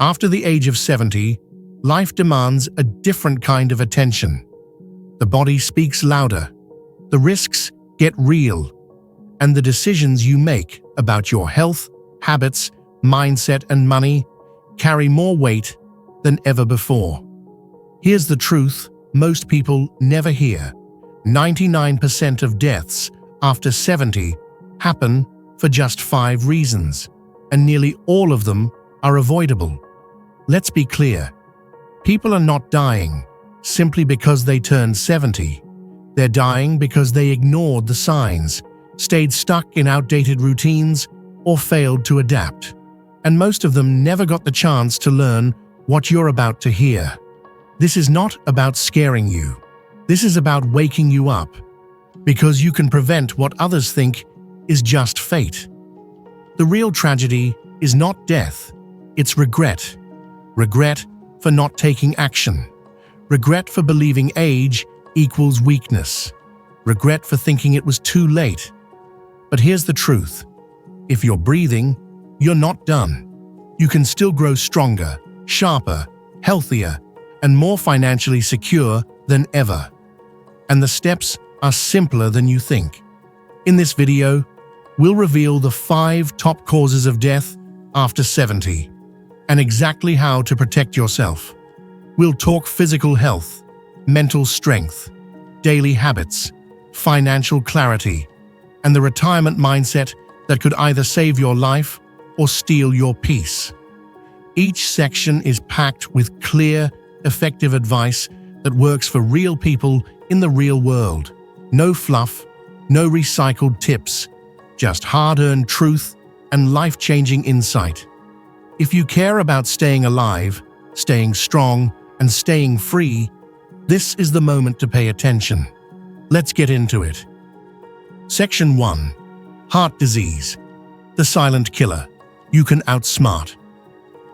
After the age of 70, life demands a different kind of attention. The body speaks louder, the risks get real, and the decisions you make about your health, habits, mindset, and money carry more weight than ever before. Here's the truth most people never hear. 99% of deaths after 70 happen for just 5 reasons, and nearly all of them are avoidable. Let's be clear. People are not dying simply because they turned 70. They're dying because they ignored the signs, stayed stuck in outdated routines, or failed to adapt. And most of them never got the chance to learn what you're about to hear. This is not about scaring you. This is about waking you up, because you can prevent what others think is just fate. The real tragedy is not death, it's regret. Regret for not taking action. Regret for believing age equals weakness. Regret for thinking it was too late. But here's the truth. If you're breathing, you're not done. You can still grow stronger, sharper, healthier, and more financially secure than ever. And the steps are simpler than you think. In this video, we'll reveal the 5 top causes of death after 70 and exactly how to protect yourself. We'll talk physical health, mental strength, daily habits, financial clarity, and the retirement mindset that could either save your life or steal your peace. Each section is packed with clear, effective advice that works for real people in the real world. No fluff, no recycled tips, just hard-earned truth and life-changing insight. If you care about staying alive, staying strong, and staying free, this is the moment to pay attention. Let's get into it. Section 1. Heart disease. The silent killer. You can outsmart.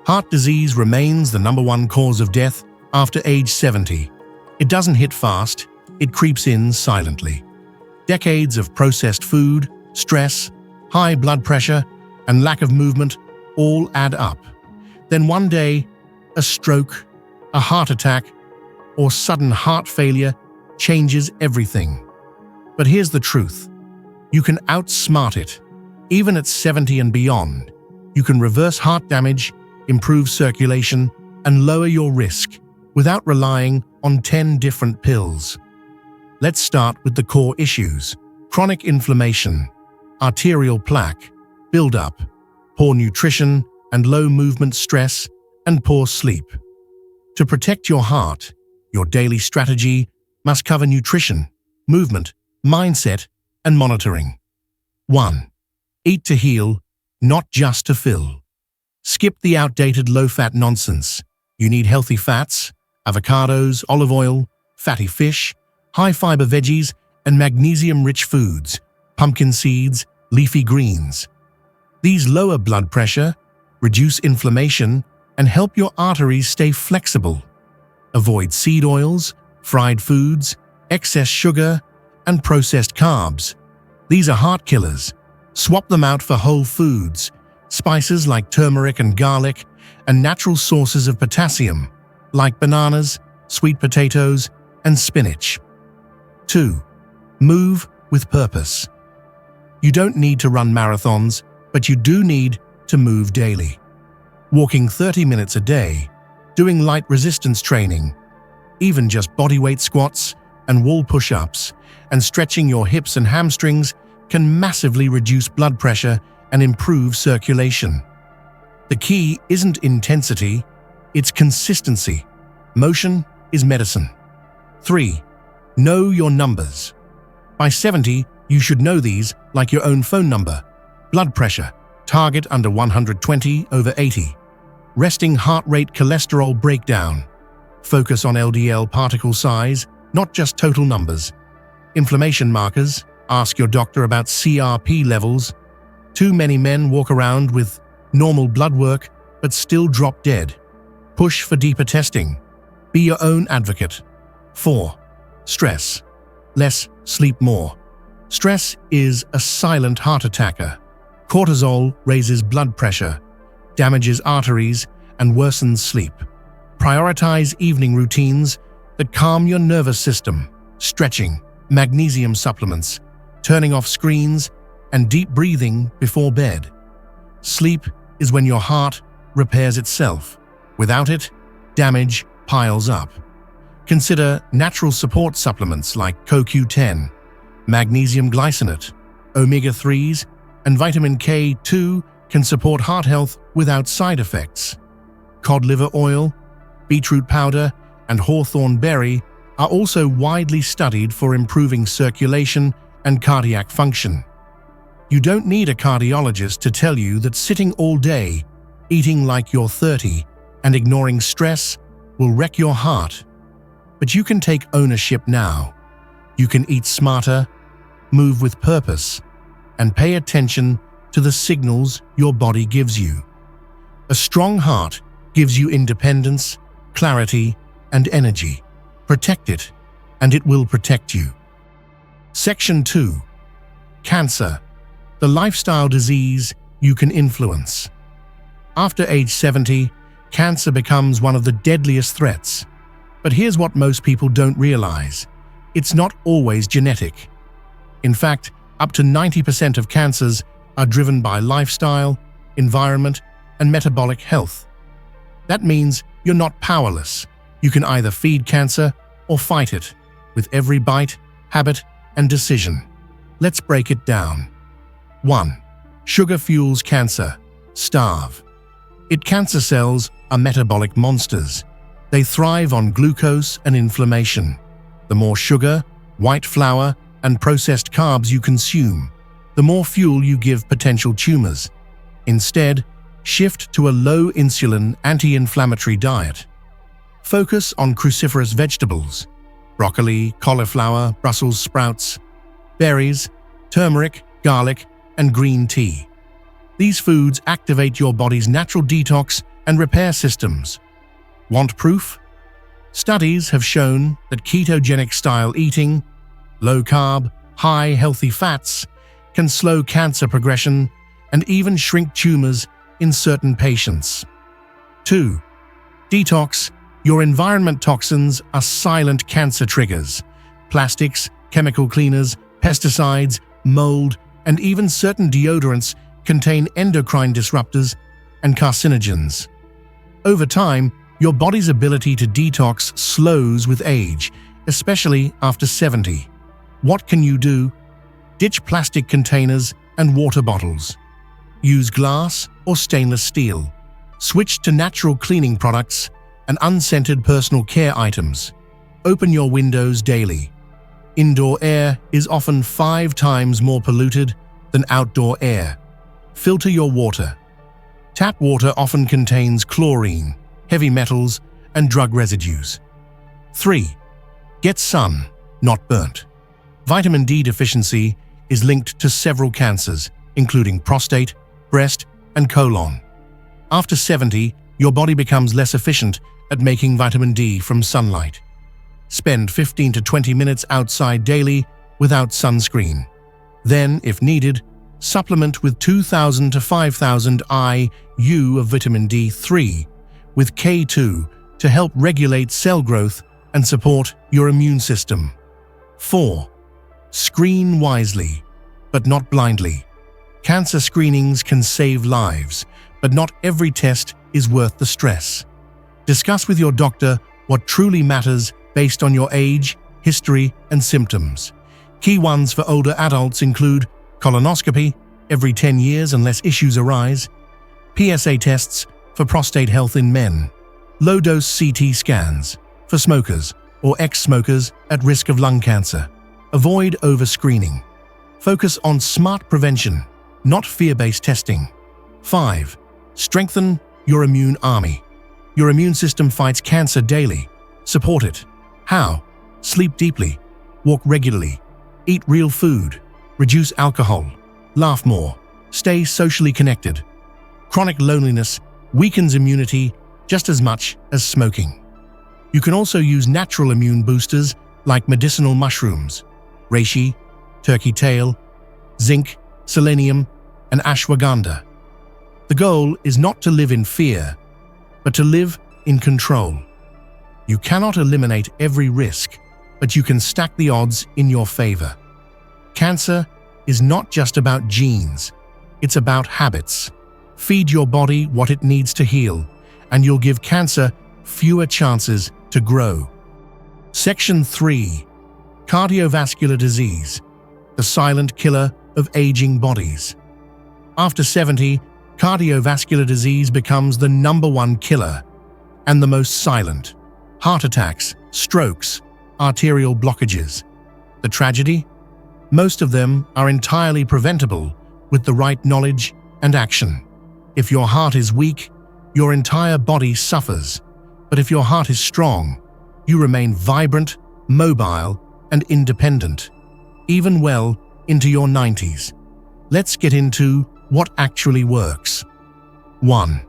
Heart disease remains the #1 cause of death after age 70. It doesn't hit fast, it creeps in silently. Decades of processed food, stress, high blood pressure, and lack of movement all add up. Then one day, a stroke, a heart attack, or sudden heart failure changes everything. But here's the truth. You can outsmart it. Even at 70 and beyond, you can reverse heart damage, improve circulation, and lower your risk without relying on 10 different pills. Let's start with the core issues: chronic inflammation, arterial plaque, buildup, poor nutrition and low movement, stress, and poor sleep. To protect your heart, your daily strategy must cover nutrition, movement, mindset, and monitoring. 1. Eat to heal, not just to fill. Skip the outdated low-fat nonsense. You need healthy fats, avocados, olive oil, fatty fish, high-fiber veggies, and magnesium-rich foods, pumpkin seeds, leafy greens. These lower blood pressure, reduce inflammation, and help your arteries stay flexible. Avoid seed oils, fried foods, excess sugar, and processed carbs. These are heart killers. Swap them out for whole foods, spices like turmeric and garlic, and natural sources of potassium, like bananas, sweet potatoes, and spinach. 2. Move with purpose. You don't need to run marathons, but you do need to move daily. Walking 30 minutes a day, doing light resistance training, even just bodyweight squats and wall push-ups, and stretching your hips and hamstrings can massively reduce blood pressure and improve circulation. The key isn't intensity, it's consistency. Motion is medicine. 3. Know your numbers. By 70, you should know these like your own phone number. Blood pressure, target under 120/80. Resting heart rate, cholesterol breakdown. Focus on LDL particle size, not just total numbers. Inflammation markers, ask your doctor about CRP levels. Too many men walk around with normal blood work but still drop dead. Push for deeper testing. Be your own advocate. 4. Stress. Less, sleep more. Stress is a silent heart attacker. Cortisol raises blood pressure, damages arteries, and worsens sleep. Prioritize evening routines that calm your nervous system, stretching, magnesium supplements, turning off screens, and deep breathing before bed. Sleep is when your heart repairs itself. Without it, damage piles up. Consider natural support supplements like CoQ10, magnesium glycinate, omega-3s, and vitamin K2 can support heart health without side effects. Cod liver oil, beetroot powder, and hawthorn berry are also widely studied for improving circulation and cardiac function. You don't need a cardiologist to tell you that sitting all day, eating like you're 30, and ignoring stress will wreck your heart. But you can take ownership now. You can eat smarter, move with purpose, and pay attention to the signals your body gives you. A strong heart gives you independence, clarity, and energy. Protect it, and it will protect you. Section 2. Cancer, the lifestyle disease you can influence. After age 70, cancer becomes one of the deadliest threats. But here's what most people don't realize. It's not always genetic. In fact, up to 90% of cancers are driven by lifestyle, environment, and metabolic health. That means you're not powerless. You can either feed cancer or fight it with every bite, habit, and decision. Let's break it down. 1. Sugar fuels cancer. Starve. Cancer cells are metabolic monsters. They thrive on glucose and inflammation. The more sugar, white flour, and processed carbs you consume, the more fuel you give potential tumors. Instead, shift to a low-insulin, anti-inflammatory diet. Focus on cruciferous vegetables: broccoli, cauliflower, Brussels sprouts, berries, turmeric, garlic, and green tea. These foods activate your body's natural detox and repair systems. Want proof? Studies have shown that ketogenic-style eating, low-carb, high healthy fats, can slow cancer progression and even shrink tumors in certain patients. 2. Detox. Your environment toxins are silent cancer triggers. Plastics, chemical cleaners, pesticides, mold, and even certain deodorants contain endocrine disruptors and carcinogens. Over time, your body's ability to detox slows with age, especially after 70. What can you do? Ditch plastic containers and water bottles. Use glass or stainless steel. Switch to natural cleaning products and unscented personal care items. Open your windows daily. Indoor air is often 5 times more polluted than outdoor air. Filter your water. Tap water often contains chlorine, heavy metals, and drug residues. 3. Get sun, not burnt. Vitamin D deficiency is linked to several cancers, including prostate, breast, and colon. After 70, your body becomes less efficient at making vitamin D from sunlight. Spend 15 to 20 minutes outside daily without sunscreen. Then, if needed, supplement with 2,000 to 5,000 IU of vitamin D3 with K2 to help regulate cell growth and support your immune system. 4. Screen wisely, but not blindly. Cancer screenings can save lives, but not every test is worth the stress. Discuss with your doctor what truly matters based on your age, history, and symptoms. Key ones for older adults include colonoscopy every 10 years unless issues arise, PSA tests for prostate health in men, low-dose CT scans for smokers or ex-smokers at risk of lung cancer. Avoid over-screening. Focus on smart prevention, not fear-based testing. 5. Strengthen your immune army. Your immune system fights cancer daily. Support it. How? Sleep deeply, walk regularly, eat real food, reduce alcohol, laugh more, stay socially connected. Chronic loneliness weakens immunity just as much as smoking. You can also use natural immune boosters like medicinal mushrooms, reishi, turkey tail, zinc, selenium, and ashwagandha. The goal is not to live in fear, but to live in control. You cannot eliminate every risk, but you can stack the odds in your favor. Cancer is not just about genes, it's about habits. Feed your body what it needs to heal, and you'll give cancer fewer chances to grow. Section 3. Cardiovascular disease, the silent killer of aging bodies. After 70, cardiovascular disease becomes the #1 killer and the most silent. Heart attacks, strokes, arterial blockages. The tragedy? Most of them are entirely preventable with the right knowledge and action. If your heart is weak, your entire body suffers. But if your heart is strong, you remain vibrant, mobile, and independent, even well into your 90s. Let's get into what actually works. 1.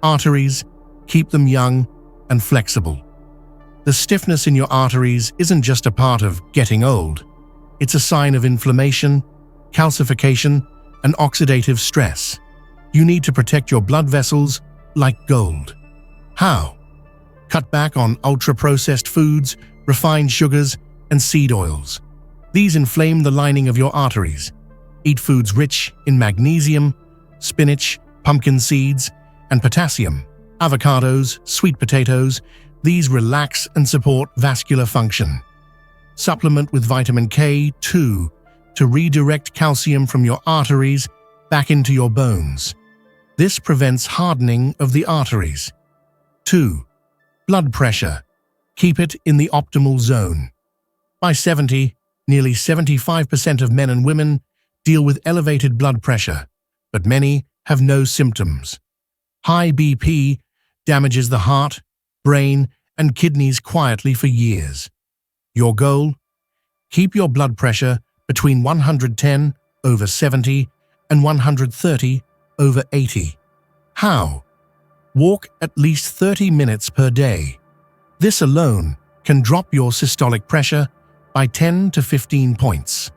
Arteries. Keep them young and flexible. The stiffness in your arteries isn't just a part of getting old. It's a sign of inflammation, calcification, and oxidative stress. You need to protect your blood vessels like gold. How? Cut back on ultra-processed foods, refined sugars, and seed oils. These inflame the lining of your arteries. Eat foods rich in magnesium, spinach, pumpkin seeds, and potassium. Avocados, sweet potatoes, these relax and support vascular function. Supplement with vitamin K2 to redirect calcium from your arteries back into your bones. This prevents hardening of the arteries. 2. Blood pressure. Keep it in the optimal zone. By 70, nearly 75% of men and women deal with elevated blood pressure, but many have no symptoms. High BP damages the heart, brain, and kidneys quietly for years. Your goal? Keep your blood pressure between 110/70 and 130/80. How? Walk at least 30 minutes per day. This alone can drop your systolic pressure by 10 to 15 points.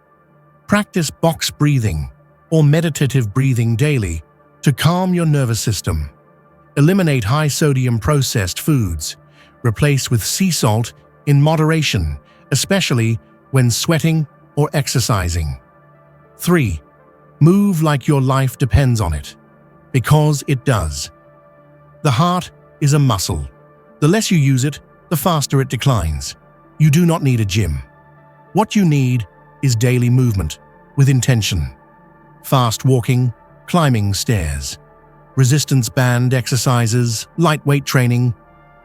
Practice box breathing or meditative breathing daily to calm your nervous system. Eliminate high-sodium processed foods. Replace with sea salt in moderation, especially when sweating or exercising. 3. Move like your life depends on it, because it does. The heart is a muscle. The less you use it, the faster it declines. You do not need a gym. What you need is daily movement with intention. Fast walking, climbing stairs, resistance band exercises, lightweight training,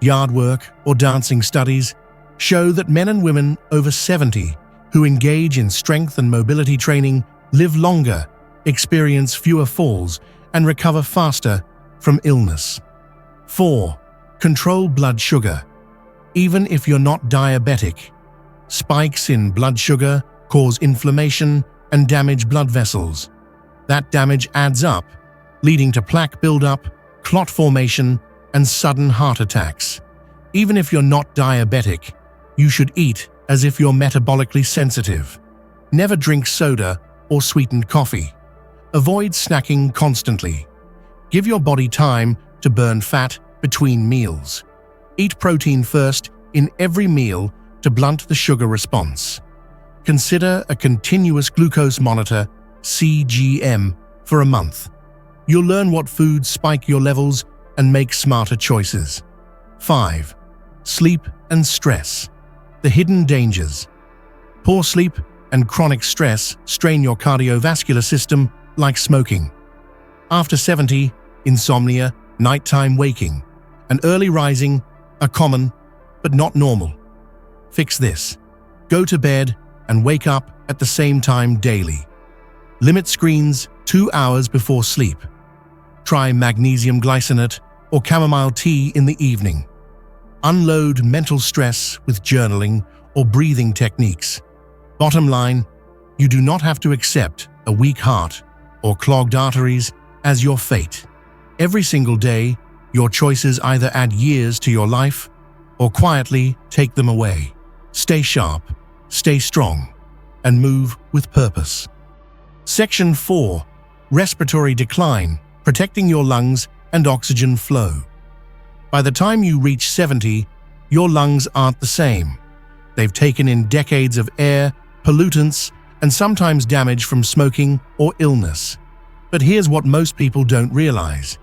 yard work, or dancing studies show that men and women over 70 who engage in strength and mobility training live longer, experience fewer falls, and recover faster from illness. 4. Control blood sugar. Even if you're not diabetic, spikes in blood sugar cause inflammation and damage blood vessels. That damage adds up, leading to plaque buildup, clot formation, and sudden heart attacks. Even if you're not diabetic, you should eat as if you're metabolically sensitive. Never drink soda or sweetened coffee. Avoid snacking constantly. Give your body time to burn fat between meals. Eat protein first in every meal to blunt the sugar response. Consider a continuous glucose monitor, CGM, for a month. You'll learn what foods spike your levels and make smarter choices. 5. Sleep and stress. The hidden dangers. Poor sleep and chronic stress strain your cardiovascular system like smoking. After 70, insomnia, nighttime waking, and early rising are common, but not normal. Fix this. Go to bed and wake up at the same time daily. Limit screens 2 hours before sleep. Try magnesium glycinate or chamomile tea in the evening. Unload mental stress with journaling or breathing techniques. Bottom line, you do not have to accept a weak heart or clogged arteries as your fate. Every single day, your choices either add years to your life or quietly take them away. Stay sharp, stay strong, and move with purpose. Section 4. Respiratory decline, protecting your lungs and oxygen flow. By the time you reach 70, your lungs aren't the same. They've taken in decades of air, pollutants, and sometimes damage from smoking or illness. But here's what most people don't realize.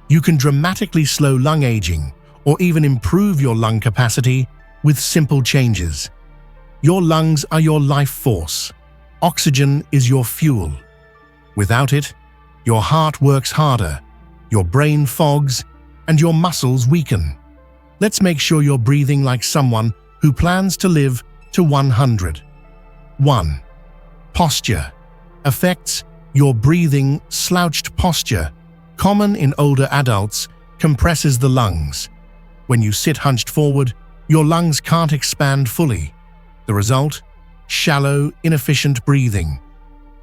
You can dramatically slow lung aging or even improve your lung capacity with simple changes. Your lungs are your life force. Oxygen is your fuel. Without it, your heart works harder, your brain fogs, and your muscles weaken. Let's make sure you're breathing like someone who plans to live to 100. 1. Posture. Affects your breathing. Slouched posture, common in older adults, compresses the lungs. When you sit hunched forward, your lungs can't expand fully. The result? Shallow, inefficient breathing.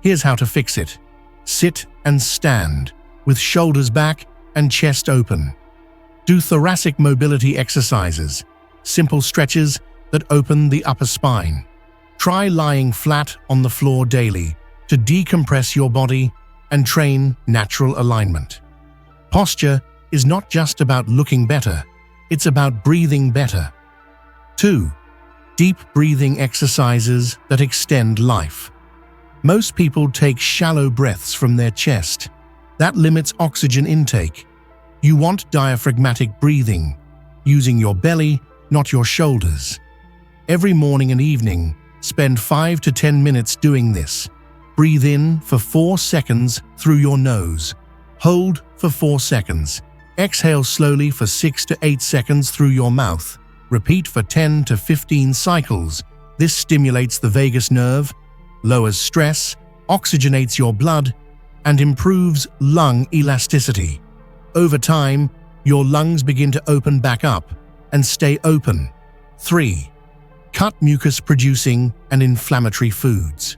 Here's how to fix it. Sit and stand, with shoulders back and chest open. Do thoracic mobility exercises, simple stretches that open the upper spine. Try lying flat on the floor daily to decompress your body and train natural alignment. Posture is not just about looking better, it's about breathing better. 2. Deep breathing exercises that extend life. Most people take shallow breaths from their chest. That limits oxygen intake. You want diaphragmatic breathing, using your belly, not your shoulders. Every morning and evening, spend 5 to 10 minutes doing this. Breathe in for 4 seconds through your nose. Hold for 4 seconds. Exhale slowly for 6 to 8 seconds through your mouth. Repeat for 10 to 15 cycles. This stimulates the vagus nerve, lowers stress, oxygenates your blood, and improves lung elasticity. Over time, your lungs begin to open back up and stay open. 3. Cut mucus-producing and inflammatory foods.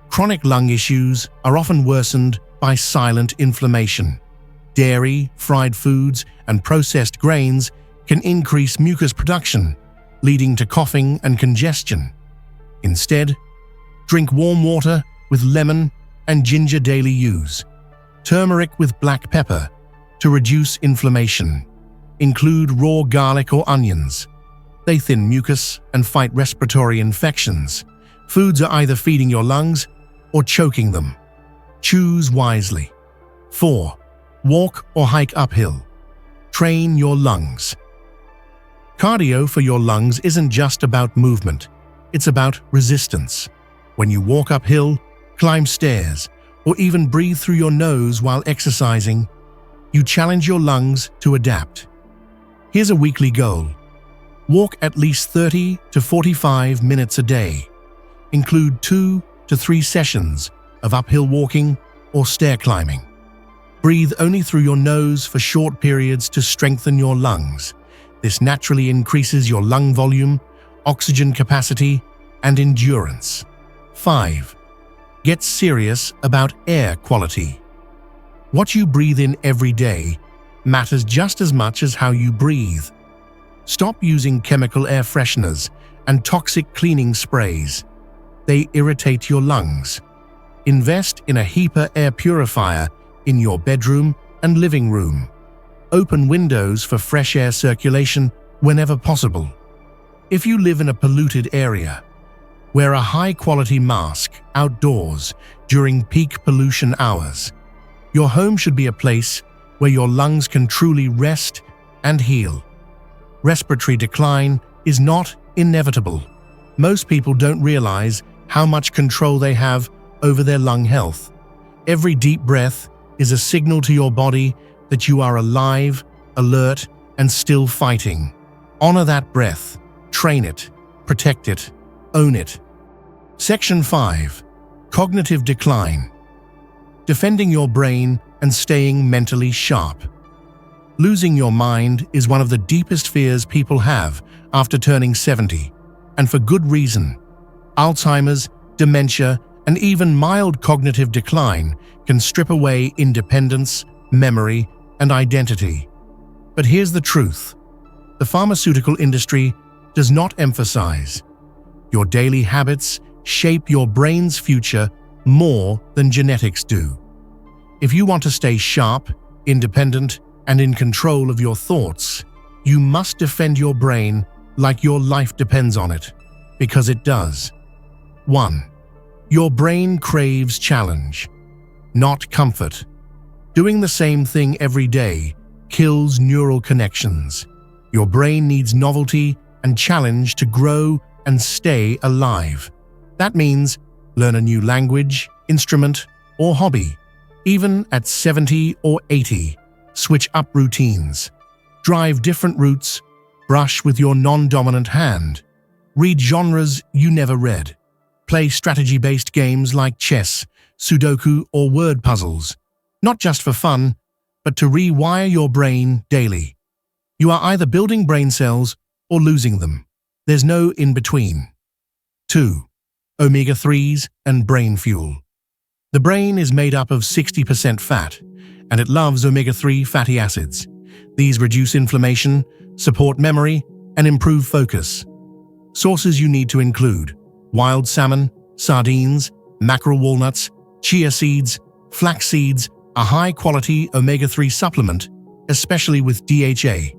Chronic lung issues are often worsened by silent inflammation. Dairy, fried foods, and processed grains can increase mucus production, leading to coughing and congestion. Instead, drink warm water with lemon and ginger daily. Use turmeric with black pepper to reduce inflammation. Include raw garlic or onions. They thin mucus and fight respiratory infections. Foods are either feeding your lungs or choking them. Choose wisely. 4. Walk or hike uphill. Train your lungs. Cardio for your lungs isn't just about movement, it's about resistance. When you walk uphill, climb stairs, or even breathe through your nose while exercising, you challenge your lungs to adapt. Here's a weekly goal. Walk at least 30 to 45 minutes a day. Include 2 to 3 sessions of uphill walking or stair climbing. Breathe only through your nose for short periods to strengthen your lungs. This naturally increases your lung volume, oxygen capacity, and endurance. 5. Get serious about air quality. What you breathe in every day matters just as much as how you breathe. Stop using chemical air fresheners and toxic cleaning sprays. They irritate your lungs. Invest in a HEPA air purifier in your bedroom and living room. Open windows for fresh air circulation whenever possible. If you live in a polluted area, wear a high-quality mask outdoors during peak pollution hours. Your home should be a place where your lungs can truly rest and heal. Respiratory decline is not inevitable. Most people don't realize how much control they have over their lung health. Every deep breath is a signal to your body that you are alive, alert, and still fighting. Honor that breath, train it, protect it, own it. Section 5. Cognitive decline. Defending your brain and staying mentally sharp. Losing your mind is one of the deepest fears people have after turning 70, and for good reason. Alzheimer's, dementia, and even mild cognitive decline can strip away independence, memory, and identity. But here's the truth. The pharmaceutical industry does not emphasize. Your daily habits shape your brain's future more than genetics do. If you want to stay sharp, independent, and in control of your thoughts, you must defend your brain like your life depends on it, because it does. 1. Your brain craves challenge, not comfort. Doing the same thing every day kills neural connections. Your brain needs novelty and challenge to grow and stay alive. That means learn a new language, instrument, or hobby. Even at 70 or 80, switch up routines. Drive different routes, brush with your non-dominant hand. Read genres you never read. Play strategy-based games like chess, Sudoku, or word puzzles. Not just for fun, but to rewire your brain daily. You are either building brain cells or losing them. There's no in-between. 2. Omega-3s and brain fuel. The brain is made up of 60% fat, and it loves omega-3 fatty acids. These reduce inflammation, support memory, and improve focus. Sources you need to include wild salmon, sardines, mackerel walnuts, chia seeds, flax seeds, a high-quality omega-3 supplement, especially with DHA.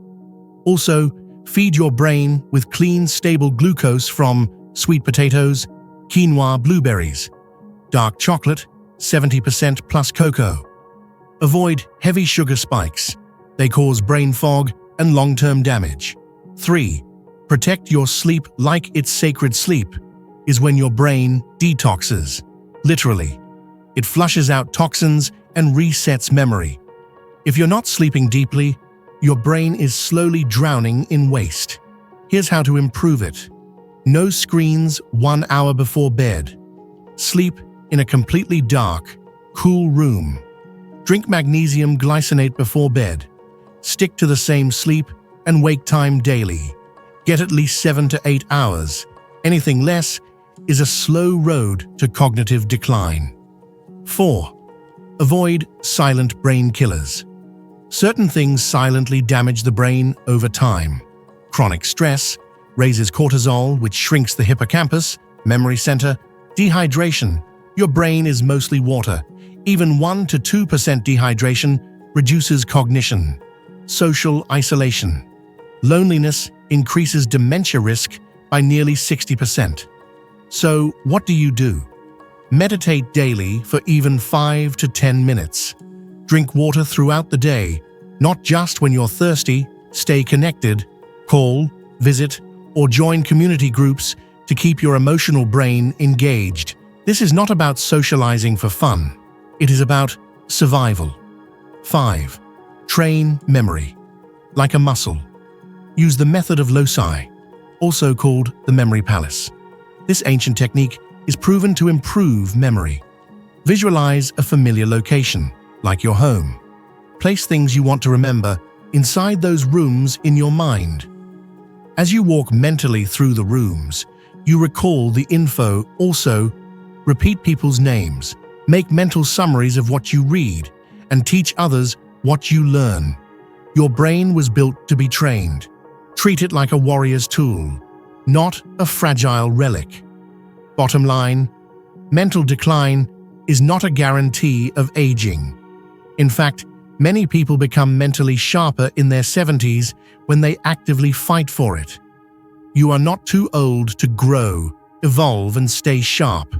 Also, feed your brain with clean, stable glucose from sweet potatoes, quinoa, blueberries, dark chocolate, 70% plus cocoa. Avoid heavy sugar spikes. They cause brain fog and long-term damage. 3. Protect your sleep like it's sacred. Sleep is when your brain detoxes. Literally, it flushes out toxins and resets memory. If you're not sleeping deeply, your brain is slowly drowning in waste. Here's how to improve it. No screens 1 hour before bed. Sleep in a completely dark, cool room. Drink magnesium glycinate before bed. Stick to the same sleep and wake time daily. Get at least 7 to 8 hours. Anything less is a slow road to cognitive decline. 4. Avoid silent brain killers. Certain things silently damage the brain over time. Chronic stress raises cortisol, which shrinks the hippocampus, memory center. Dehydration. Your brain is mostly water. Even 1 to 2% dehydration reduces cognition. Social isolation. Loneliness increases dementia risk by nearly 60%. So, what do? Meditate daily for even 5 to 10 minutes. Drink water throughout the day, not just when you're thirsty. Stay connected. Call, visit, or join community groups to keep your emotional brain engaged. This is not about socializing for fun. It is about survival. 5. Train memory. Like a muscle. Use the method of loci, also called the memory palace. This ancient technique is proven to improve memory. Visualize a familiar location, like your home. Place things you want to remember inside those rooms in your mind. As you walk mentally through the rooms, you recall the info. Also, repeat people's names, make mental summaries of what you read, and teach others what you learn. Your brain was built to be trained. Treat it like a warrior's tool, not a fragile relic. Bottom line, mental decline is not a guarantee of aging. In fact, many people become mentally sharper in their 70s when they actively fight for it. You are not too old to grow, evolve, and stay sharp.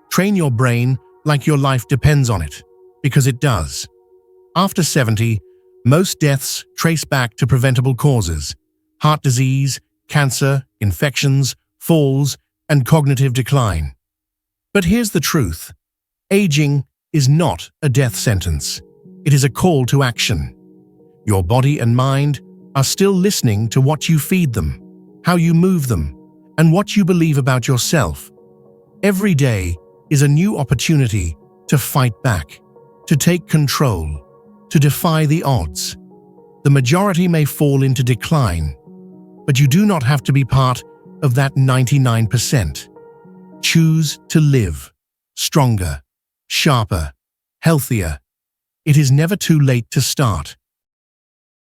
Train your brain like your life depends on it, because it does. After 70, most deaths trace back to preventable causes: heart disease, cancer, infections, falls, and cognitive decline. But here's the truth. Aging is not a death sentence. It is a call to action. Your body and mind are still listening to what you feed them, how you move them, and what you believe about yourself. Every day is a new opportunity to fight back, to take control, to defy the odds. The majority may fall into decline, but you do not have to be part of that 99%. Choose to live stronger, sharper, healthier. It is never too late to start.